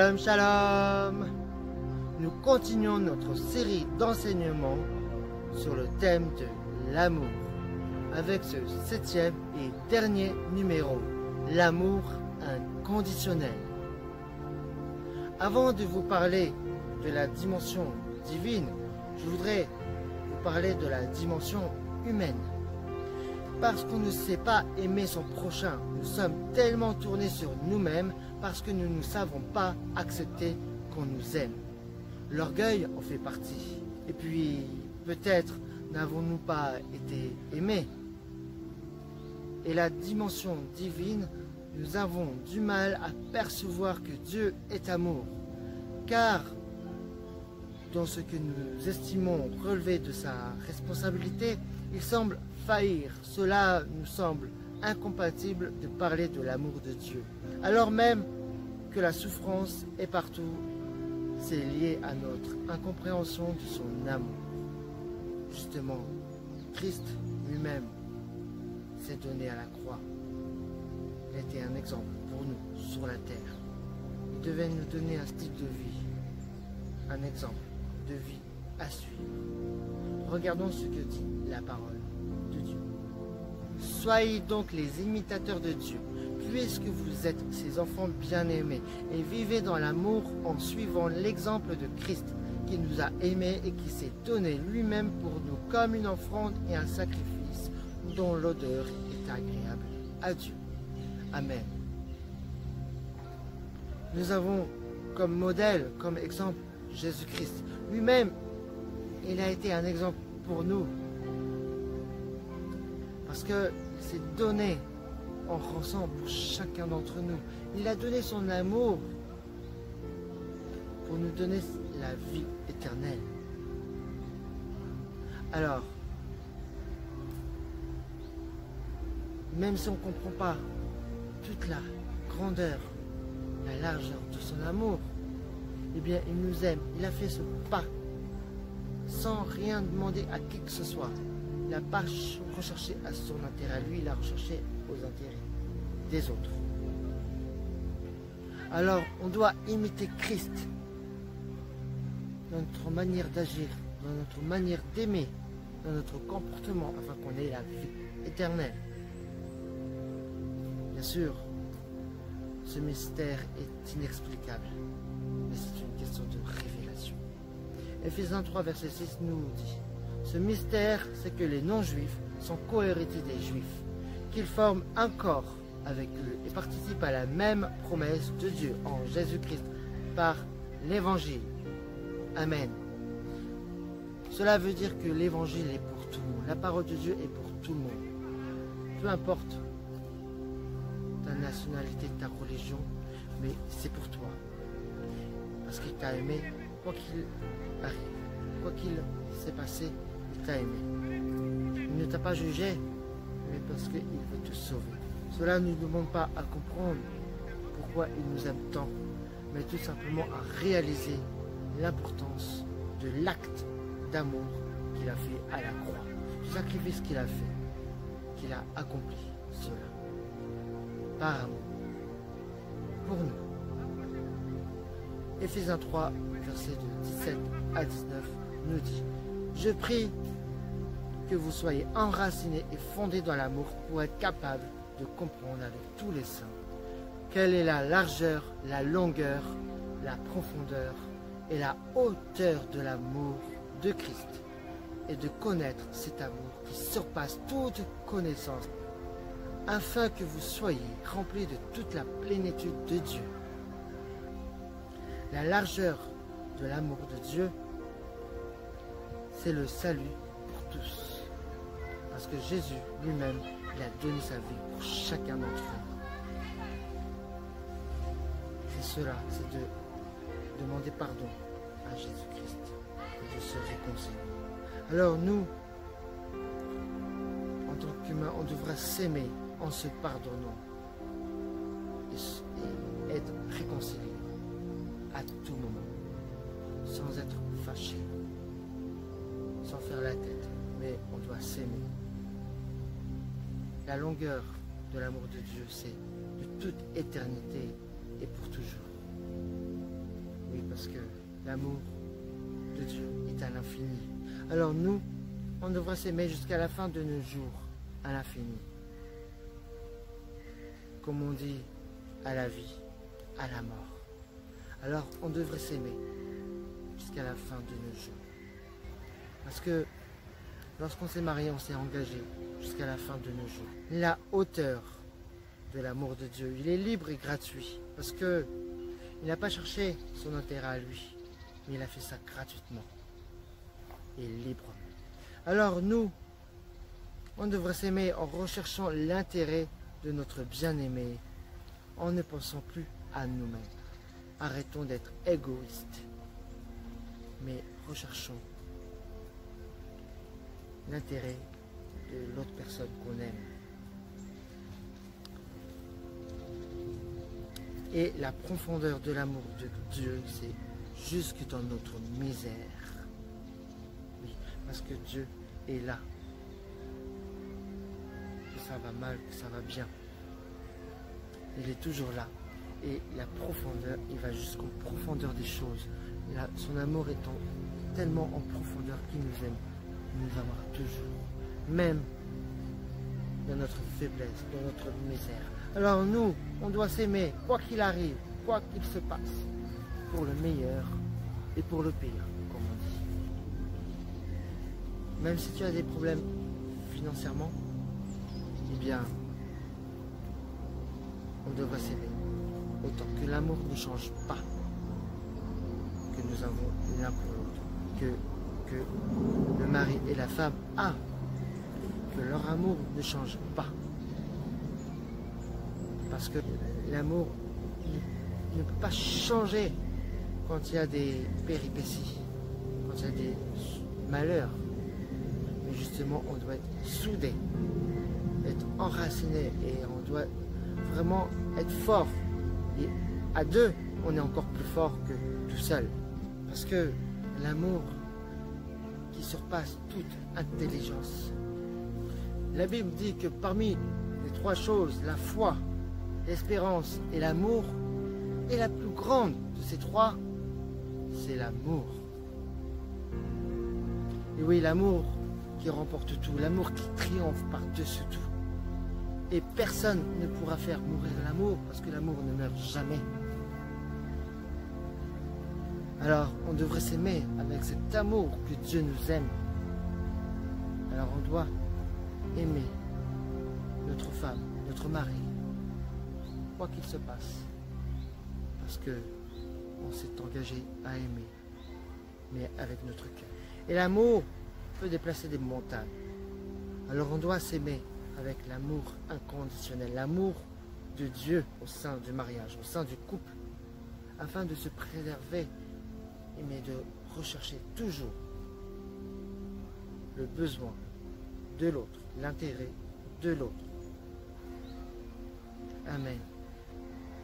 Shalom, shalom. Nous continuons notre série d'enseignements sur le thème de l'amour avec ce 7e et dernier numéro, l'amour inconditionnel. Avant de vous parler de la dimension divine, je voudrais vous parler de la dimension humaine. Parce qu'on ne sait pas aimer son prochain, nous sommes tellement tournés sur nous-mêmes parce que nous ne savons pas accepter qu'on nous aime. L'orgueil en fait partie. Et puis, peut-être n'avons-nous pas été aimés. Et la dimension divine, nous avons du mal à percevoir que Dieu est amour. Car, dans ce que nous estimons relever de sa responsabilité, il semble faillir. Cela nous semble incompatible de parler de l'amour de Dieu. Alors même que la souffrance est partout, c'est lié à notre incompréhension de son amour. Justement, Christ lui-même s'est donné à la croix. Il était un exemple pour nous sur la terre. Il devait nous donner un style de vie, un exemple de vie à suivre. Regardons ce que dit la parole de Dieu. Soyez donc les imitateurs de Dieu, puisque vous êtes ses enfants bien-aimés, et vivez dans l'amour en suivant l'exemple de Christ, qui nous a aimés et qui s'est donné lui-même pour nous comme une offrande et un sacrifice dont l'odeur est agréable à Dieu. Amen. Nous avons comme modèle, comme exemple, Jésus-Christ. Lui-même, il a été un exemple pour nous. Parce qu'il s'est donné en rançon pour chacun d'entre nous. Il a donné son amour pour nous donner la vie éternelle. Alors, même si on ne comprend pas toute la grandeur, la largeur de son amour, eh bien, il nous aime. Il a fait ce pas sans rien demander à qui que ce soit. Il n'a pas recherché à son intérêt à lui, il a recherché aux intérêts des autres. Alors, on doit imiter Christ dans notre manière d'agir, dans notre manière d'aimer, dans notre comportement, afin qu'on ait la vie éternelle. Bien sûr, ce mystère est inexplicable, mais c'est une question de révélation. Éphésiens 3, verset 6 nous dit: ce mystère, c'est que les non-juifs sont cohéritiers des juifs, qu'ils forment un corps avec eux et participent à la même promesse de Dieu en Jésus-Christ par l'évangile. Amen. Cela veut dire que l'évangile est pour tout le monde. La parole de Dieu est pour tout le monde. Peu importe ta nationalité, ta religion, mais c'est pour toi. Parce qu'il t'a aimé, quoi qu'il arrive, quoi qu'il s'est passé, il t'a aimé. Il ne t'a pas jugé, mais parce qu'il veut te sauver. Cela ne nous demande pas à comprendre pourquoi il nous aime tant, mais tout simplement à réaliser l'importance de l'acte d'amour qu'il a fait à la croix, du sacrifice qu'il a fait, qu'il a accompli cela, par amour, pour nous. Éphésiens 3, versets de 17 à 19, nous dit: je prie que vous soyez enracinés et fondés dans l'amour pour être capables de comprendre avec tous les saints quelle est la largeur, la longueur, la profondeur et la hauteur de l'amour de Christ, et de connaître cet amour qui surpasse toute connaissance, afin que vous soyez remplis de toute la plénitude de Dieu. La largeur de l'amour de Dieu, c'est le salut pour tous. Parce que Jésus lui-même, il a donné sa vie pour chacun d'entre nous. C'est cela, c'est de demander pardon à Jésus-Christ et de se réconcilier. Alors nous, en tant qu'humains, on devra s'aimer en se pardonnant et être réconciliés à tout moment, sans être fâché, sans faire la tête, mais on doit s'aimer. La longueur de l'amour de Dieu, c'est de toute éternité et pour toujours. Oui, parce que l'amour de Dieu est à l'infini. Alors nous, on devrait s'aimer jusqu'à la fin de nos jours, à l'infini. Comme on dit, à la vie, à la mort. Alors on devrait s'aimer jusqu'à la fin de nos jours. Parce que lorsqu'on s'est marié, on s'est engagé jusqu'à la fin de nos jours. La hauteur de l'amour de Dieu, il est libre et gratuit. Parce que il n'a pas cherché son intérêt à lui, mais il a fait ça gratuitement et librement. Alors nous, on devrait s'aimer en recherchant l'intérêt de notre bien-aimé, en ne pensant plus à nous-mêmes. Arrêtons d'être égoïstes, mais recherchons l'intérêt de l'autre personne qu'on aime. Et la profondeur de l'amour de Dieu, c'est jusque dans notre misère. Oui, parce que Dieu est là. Que ça va mal, que ça va bien. Il est toujours là. Et la profondeur, il va jusqu'en profondeur des choses. Son amour étant tellement en profondeur qu'il nous aime. Il nous aimera toujours. Même dans notre faiblesse, dans notre misère. Alors nous, on doit s'aimer, quoi qu'il arrive, quoi qu'il se passe, pour le meilleur et pour le pire, comme on dit. Même si tu as des problèmes financièrement, eh bien, on devrait s'aimer. Autant que l'amour ne change pas, que nous avons l'un pour l'autre, que le mari et la femme que leur amour ne change pas. Parce que l'amour ne peut pas changer quand il y a des péripéties, quand il y a des malheurs. Mais justement, on doit être soudés, être enracinés et on doit vraiment être fort. Et à deux, on est encore plus fort que tout seul. Parce que l'amour qui surpasse toute intelligence. La Bible dit que parmi les trois choses, la foi, l'espérance et l'amour, et la plus grande de ces trois, c'est l'amour. Et oui, l'amour qui remporte tout, l'amour qui triomphe par-dessus tout. Et personne ne pourra faire mourir l'amour, parce que l'amour ne meurt jamais. Alors, on devrait s'aimer avec cet amour que Dieu nous aime. Alors, on doit aimer notre femme, notre mari, quoi qu'il se passe, parce que on s'est engagé à aimer, mais avec notre cœur. Et l'amour peut déplacer des montagnes. Alors on doit s'aimer avec l'amour inconditionnel, l'amour de Dieu au sein du mariage, au sein du couple, afin de se préserver, mais de rechercher toujours le besoin de l'autre, l'intérêt de l'autre. Amen.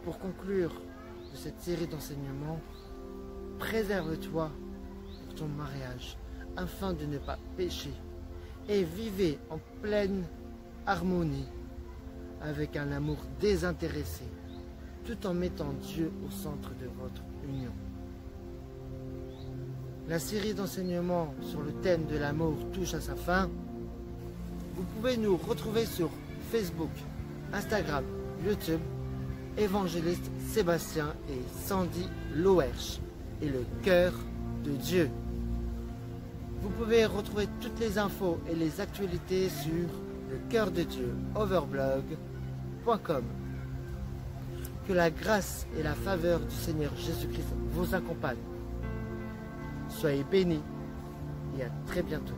Pour conclure de cette série d'enseignements, préserve-toi pour ton mariage afin de ne pas pécher et vivez en pleine harmonie avec un amour désintéressé tout en mettant Dieu au centre de votre union. La série d'enseignements sur le thème de l'amour touche à sa fin. Vous pouvez nous retrouver sur Facebook, Instagram, YouTube, évangéliste Sébastien et Sandy Loersch et le cœur de Dieu. Vous pouvez retrouver toutes les infos et les actualités sur le cœur de Dieu overblog.com. Que la grâce et la faveur du Seigneur Jésus-Christ vous accompagnent. Soyez bénis et à très bientôt.